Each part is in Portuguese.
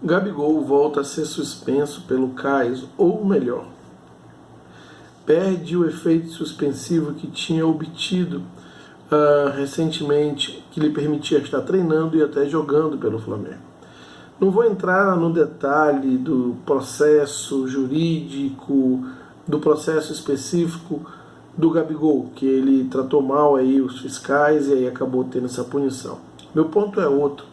Gabigol volta a ser suspenso pelo CAIS, ou melhor, perde o efeito suspensivo que tinha obtido recentemente, que lhe permitia estar treinando e até jogando pelo Flamengo. Não vou entrar no detalhe do processo jurídico, do processo específico do Gabigol, que ele tratou mal aí os fiscais e aí acabou tendo essa punição. Meu ponto é outro,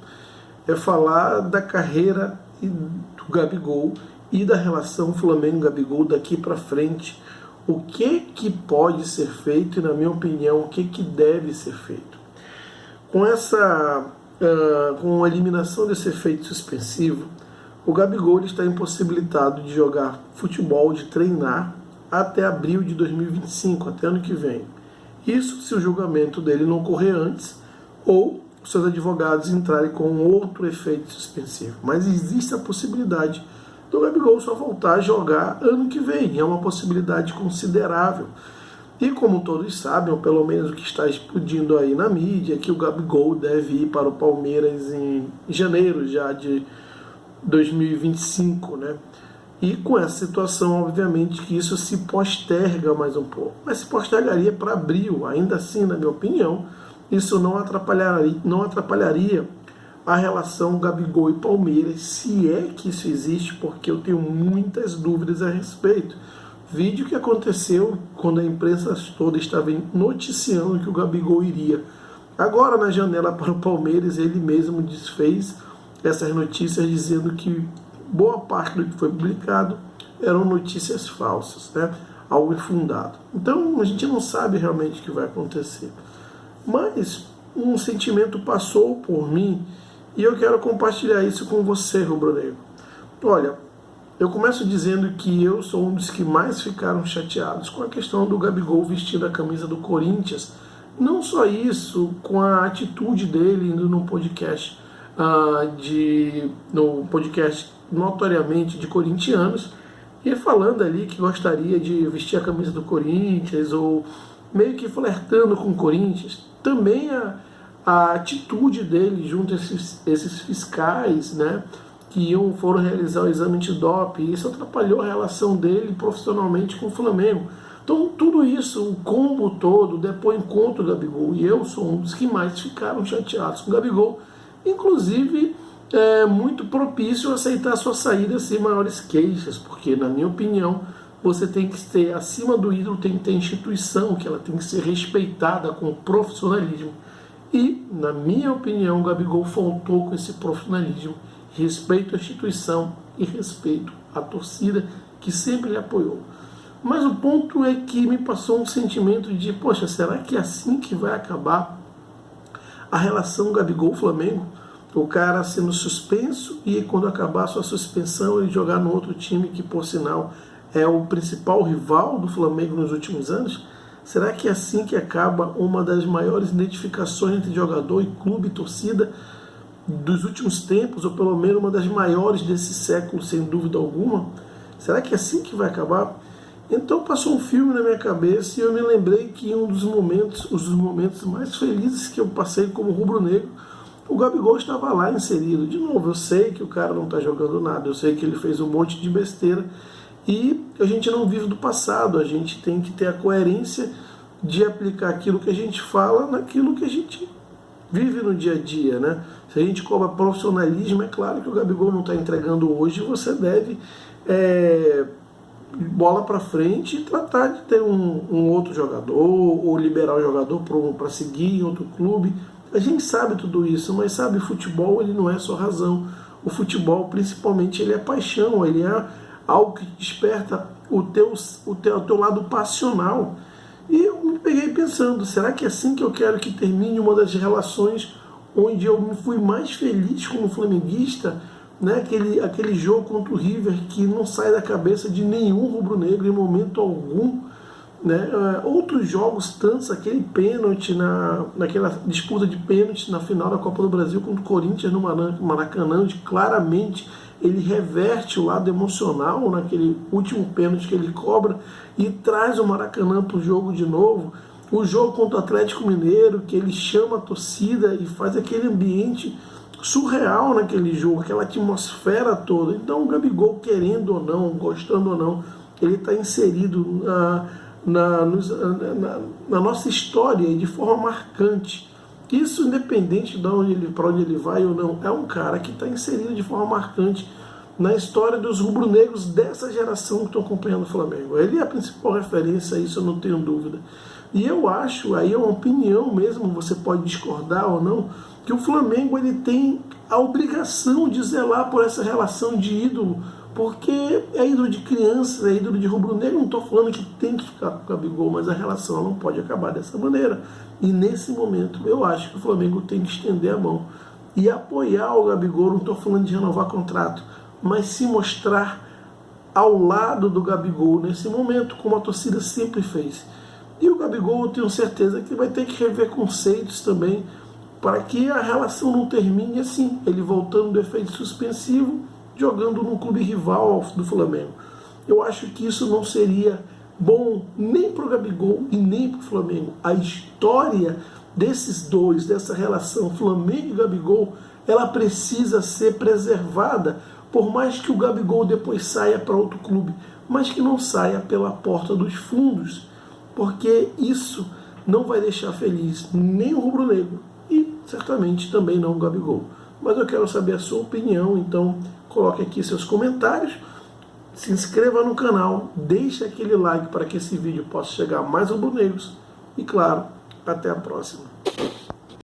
é falar da carreira do Gabigol e da relação Flamengo-Gabigol daqui para frente. O que pode ser feito e, na minha opinião, o que deve ser feito. Com a eliminação desse efeito suspensivo, o Gabigol está impossibilitado de jogar futebol, de treinar, até abril de 2025, até ano que vem. Isso se o julgamento dele não ocorrer antes ou seus advogados entrarem com outro efeito suspensivo. Mas existe a possibilidade do Gabigol só voltar a jogar ano que vem. É uma possibilidade considerável. E como todos sabem, ou pelo menos o que está explodindo aí na mídia, é que o Gabigol deve ir para o Palmeiras em janeiro já de 2025, né? E com essa situação, obviamente, que isso se posterga mais um pouco. Mas se postergaria para abril. Ainda assim, na minha opinião, isso não atrapalharia a relação Gabigol e Palmeiras, se é que isso existe, porque eu tenho muitas dúvidas a respeito. Vídeo que aconteceu quando a imprensa toda estava noticiando que o Gabigol iria. Agora, na janela para o Palmeiras, ele mesmo desfez essas notícias dizendo que boa parte do que foi publicado eram notícias falsas, né? Algo infundado. Então, a gente não sabe realmente o que vai acontecer. Mas um sentimento passou por mim e eu quero compartilhar isso com você, rubro-negro. Olha, eu começo dizendo que eu sou um dos que mais ficaram chateados com a questão do Gabigol vestindo a camisa do Corinthians. Não só isso, com a atitude dele indo num podcast, no podcast notoriamente de corintianos, e falando ali que gostaria de vestir a camisa do Corinthians, ou meio que flertando com o Corinthians. Também a atitude dele junto a esses fiscais, né, que foram realizar o exame antidoping, isso atrapalhou a relação dele profissionalmente com o Flamengo. Então tudo isso, o combo todo, depõe contra o Gabigol, e eu sou um dos que mais ficaram chateados com o Gabigol, inclusive é muito propício a aceitar a sua saída sem maiores queixas, porque, na minha opinião, você tem que ter, acima do ídolo, tem que ter instituição, que ela tem que ser respeitada com profissionalismo. E, na minha opinião, o Gabigol faltou com esse profissionalismo, respeito à instituição e respeito à torcida que sempre lhe apoiou. Mas o ponto é que me passou um sentimento de, poxa, será que é assim que vai acabar a relação Gabigol-Flamengo? O cara sendo suspenso e quando acabar a sua suspensão ele jogar no outro time que, por sinal, é o principal rival do Flamengo nos últimos anos? Será que é assim que acaba uma das maiores identificações entre jogador e clube e torcida dos últimos tempos, ou pelo menos uma das maiores desse século, sem dúvida alguma? Será que é assim que vai acabar? Então passou um filme na minha cabeça e eu me lembrei que um dos momentos mais felizes que eu passei como rubro-negro, o Gabigol estava lá inserido. De novo, eu sei que o cara não está jogando nada, eu sei que ele fez um monte de besteira e a gente não vive do passado, a gente tem que ter a coerência de aplicar aquilo que a gente fala naquilo que a gente vive no dia a dia, né? Se a gente cobra profissionalismo, é claro que o Gabigol não está entregando hoje, você deve bola para frente e tratar de ter um outro jogador ou liberar o jogador para seguir em outro clube. A gente sabe tudo isso, mas sabe, futebol ele não é só razão. O futebol, principalmente, ele é paixão, ele é algo que desperta o teu lado passional. E eu me peguei pensando, será que é assim que eu quero que termine uma das relações onde eu me fui mais feliz como flamenguista, né? Aquele jogo contra o River que não sai da cabeça de nenhum rubro-negro em momento algum, né? Outros jogos, tantos, aquele pênalti naquela disputa de pênalti na final da Copa do Brasil contra o Corinthians no Maracanã, onde claramente ele reverte o lado emocional naquele último pênalti que ele cobra e traz o Maracanã para o jogo de novo. O jogo contra o Atlético Mineiro, que ele chama a torcida e faz aquele ambiente surreal naquele jogo, aquela atmosfera toda. Então o Gabigol, querendo ou não, gostando ou não, ele está inserido na nossa história de forma marcante. Isso independente para onde ele vai ou não, é um cara que está inserido de forma marcante na história dos rubro-negros dessa geração que estão acompanhando o Flamengo. Ele é a principal referência, isso eu não tenho dúvida. E eu acho, aí é uma opinião mesmo, você pode discordar ou não, que o Flamengo ele tem a obrigação de zelar por essa relação de ídolo, porque é ídolo de criança, é ídolo de rubro-negro. Não estou falando que tem que ficar com o Gabigol, mas a relação não pode acabar dessa maneira. E nesse momento eu acho que o Flamengo tem que estender a mão e apoiar o Gabigol. Não estou falando de renovar contrato, mas se mostrar ao lado do Gabigol nesse momento, como a torcida sempre fez. E o Gabigol, eu tenho certeza que vai ter que rever conceitos também, para que a relação não termine assim, ele voltando do efeito suspensivo, jogando num clube rival do Flamengo. Eu acho que isso não seria bom nem para o Gabigol e nem para o Flamengo. A história desses dois, dessa relação Flamengo e Gabigol, ela precisa ser preservada, por mais que o Gabigol depois saia para outro clube, mas que não saia pela porta dos fundos, porque isso não vai deixar feliz nem o rubro-negro e certamente também não o Gabigol. Mas eu quero saber a sua opinião, então coloque aqui seus comentários, se inscreva no canal, deixe aquele like para que esse vídeo possa chegar a mais rubro-negros e, claro, até a próxima.